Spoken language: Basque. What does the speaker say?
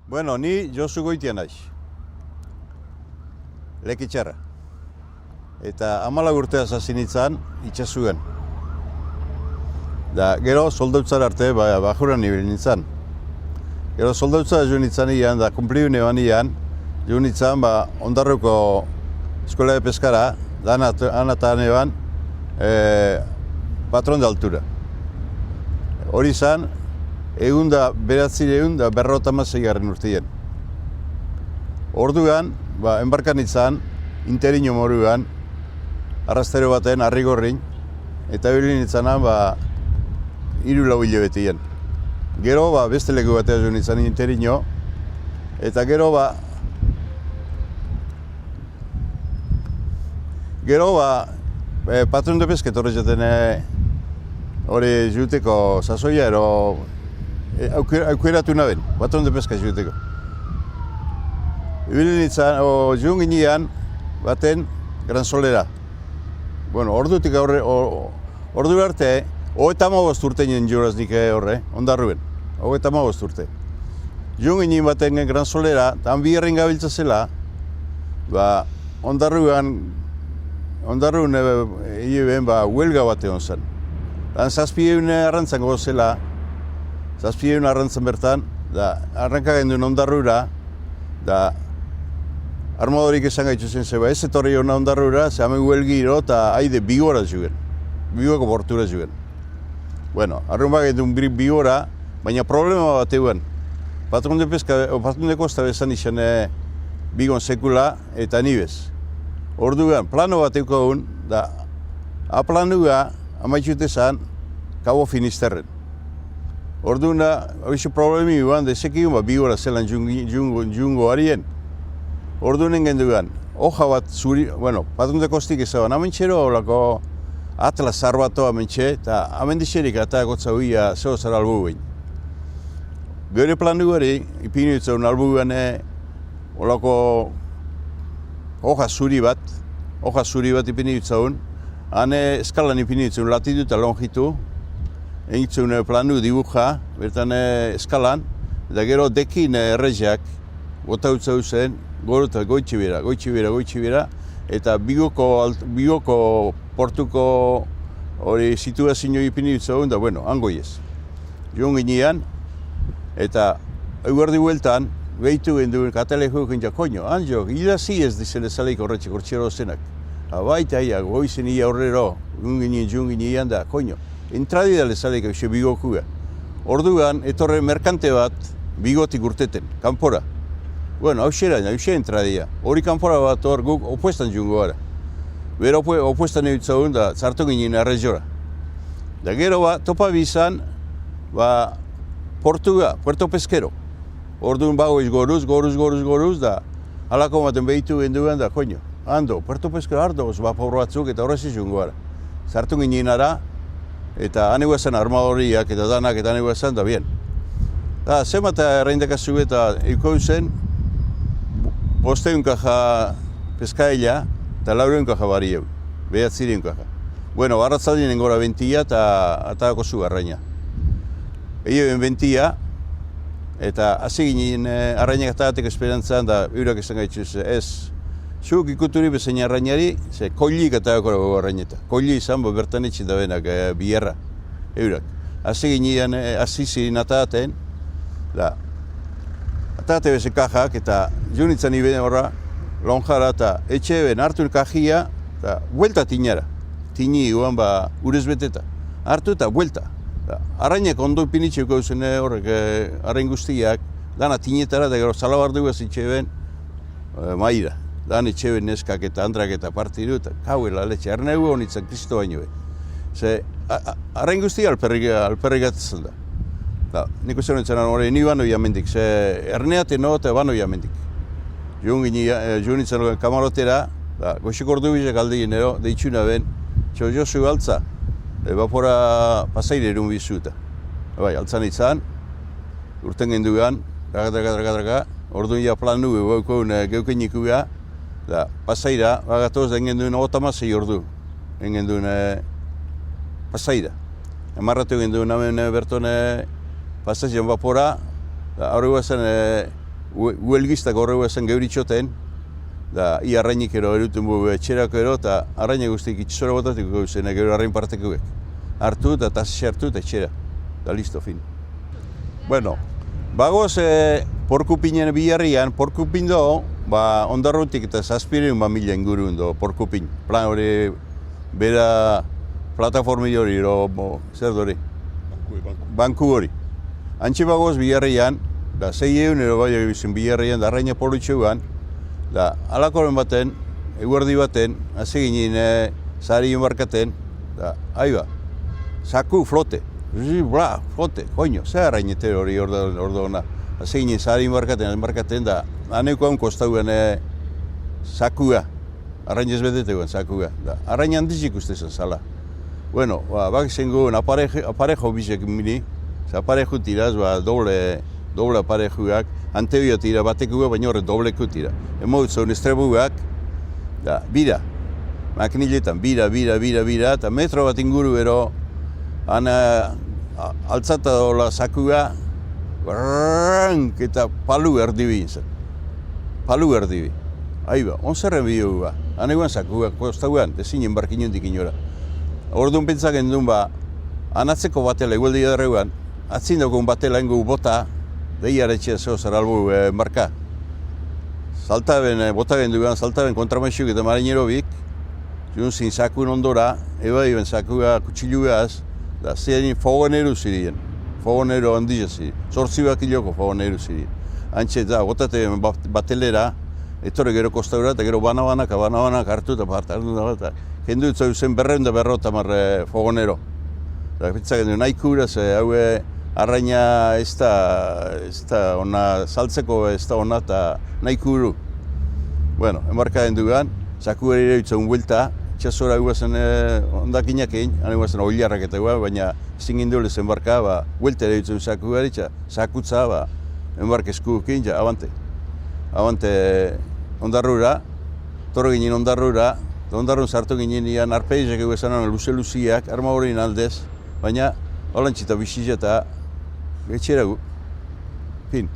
Bueno, ni Josu Goitia naiz. Lekitxarra. Eta 14 urteaz hasi nintzen itxasuan. Da, gero soldautzar arte, bajuran nibili nintzen. Gero soldautzar joan nintzen ian, da, kumpliune ban ian, joan nintzen, Ondarruko eskola de peskara, anatan eban, patron de altura. Hori izan, egun da berrotamazeigarren urtean. Orduan, enbarkan nintzen, interino moruan, arrastero baten, Arrigorrin, eta bilin nintzenan, 3-4 hilabetien. Gero, beste leku batea joan nintzen interino, eta gero, patron de pesket horre jaten hori juteko sasoia, ero aukeratu naben, patron de pesket juteko. Ibili nintzen, joan ginean, baten Gran Solera. Bueno, ordutik ordu arte, 35 urte nien joraz nik horre, Ondarruen, 35 urte. Joan ginen baten Gran Solera, tan biherren gabiltza zela, Ondarruen hileben huelga bat egon zen. Dan 7 arrantzan gozela, 7 arrantzan bertan, da arranka genduen Ondarrura, da armadorik esan gaitzu zen zeba, ez etorri hona Ondarrura, ze hamen huelgiro eta haide Bigora zuen, Bigoko portura zuen. Bueno, arrumba genduen Bigora, baina problema bat egon. Patron de Costa bezan izan Bigon sekula eta nibez. Orduan, plano bat eukagun, da, aplanua amaitxute zan, Cabo Finisterren. Orduan, abixo problemi guan, desekikun, Bigora zelan jungo harien. Orduan genduan, hoja bat zuri, bueno, Patron de Kostik ezaban, amentxero olako atlas zarbato amentxe, eta amendixerik eta gotza huia zeo zara albu behin. Gure planu gari, ipinu ditzaun albu behan olako hoja zuri bat ipinu ditzaun, hane eskalan ipinu ditzaun latidu eta longitu, egin planu dibuja, bertan eskalan, eta gero dekin erreziak, gota utzau zen, gorota goitxibera, eta Bigoko portuko hori situazio ipini ditzagun, da, bueno, hangoiez. Joan ginean, eta eguerdi bueltan, behitu genduen katalejo gintzak, koño, anjo, idazi ez dizele zaleik horretxek, hortxero zenak. Baita ia, goizen ia horrero, joan ginean da, koño, entradidale zaleik hau Bigokua. Orduan, etorre merkante bat Bigotik urteten, kanpora. Bueno, hau entradia. Hori kanpora bat hor guk opuestan jungo gara. Bera opuestan egitzagun da zartu ginen arrezora. Da gero topa bizan, Puerto Pesquero. Orduan bagoiz goruz, da halako maten behitu genduan da, koño, ando, Puerto Pesquero ardoz, bapor batzuk eta horrezi jungo gara. Zartu ginen ara, eta aneguazan armadoriak eta danak eta aneguazan, da bien. Da, zemata erreindakazu eta ikon zen, 500 kaja peskaila eta 400 kaja barieu, 900 kaja. Bueno, barratzaldinen gora 20 eta atako zu arraina. Egin 20 eta hasi ginen arrainak atatik esperantzan da eurak esan gaitzuz, ez. Zuk ikuturi bezain arrainari, ze koilik atako dago arraineta. Koili izan bertan etxin da benak biherra, eurak. Hasi ginen, hasi ziren ataten, da, atate bezen kajak eta junitzen ibene horra, lonjara eta etxe ben hartu kajia eta buelta tinara. Tini guan urez beteta. Hartu eta buelta. Arrainak ondo ipinitxeko zen horrek arrain guztiak, dana tinetara eta gero salabardu ez etxe ben maira. Dan etxe ben neskak eta andrak eta partidu eta kauela letxe. Arnegu honitzen kristo baino. Ze arrain guztia alperrik atezen da. Nik uste honetzen hori ni bano jamendik, ze erneate no eta bano jamendik. Joan nintzen kamarotera, goxik ordu bizek aldegin ero, deitxuna ben, Josu altza, bapora pasaire erun bizuta. Altzan izan, urten genduan, draka, orduan ja planu geuken ikua, pasaira, bagatoz den genduen 56 ordu, den genduen pasaira. Emarratu genduen hemen berton pasazioan bapora, hori guazen Uelgiztak horrego esan geuritxoten, da i arrainik ero eruten etxerako ero, eta arraina guztiak itxasora botatik gauzen, gero arrain partekuek. Hartu eta tasasi hartu eta etxera. Da listo, fin. Bueno, bagoz Porkupinen biharrian, Porkupin do, ondarrutik eta 700.000 inguruen do Porkupin. Plan hori, bera plataformi hori, zer dori? Banku hori. Antxe bagoz biharrian, da 600 ero bai egiten biharrian, da arraina polutxeuan, da alakoren baten, eguerdi baten, hasi ginen zari barkaten, da, aiba, saku, flote. Bla, flote, koño, ze arrainete hori ordo ona. Hasi ginen zari barkaten, da, aneko haun kostauan sakua, arrainez betetegoen sakua. Da, arrain handizik ustezen zala. Bueno, bak zengoen aparejo bizek mini, aparejo tiraz, doble aparejoak, antebio tira batekuak, baina horre dobleko tira. Emotzen estrebuak, da, bira, makiniletan, bira, eta metro bat inguru ero, altzata dola sakua, eta palu erdibi zen. Palu erdibi. Aiba, onzerren bioa, aneguan sakua, kostauan, ezinen barkinuntik inora. Orduan pentsak endun anatzeko batela egueldi edarreguan, atzin dagoen batela engu bota, deiaretxea zeo zaralbu marka. Saltaben, bota genduan, saltaben kontramaixuk eta marinero bik, junzin sakuen ondora, eba iben sakua kutxiluaz, da zein fogoneru zirien, fogonero handila zirien, 8 kiloko fogoneru zirien. Antxe, da, botate batelera, etorre gero kostaura eta gero banabanak hartu eta hartu eta kendu dut zen 250 fogonero. Da, pitzak gendu nahi kuraz, haue arraina ez da ona saltzeko ez da ona eta nahi kuru. Bueno, enbarka den dugan, saku ere iruditzen buelta, txasora guazen ondakinak egin, hane guazen oilarrak eta guan, baina zingin duelez enbarka, buelta ere iruditzen saku ere, sakutza, enbarka eskuekin, abante ondarrura, torro ginen ondarrura, ondarrun sartu ginen ian arpeizak egu esan luze-luziak, arma horrein aldez, baina holantxita bizitza eta etxera gu. Fin.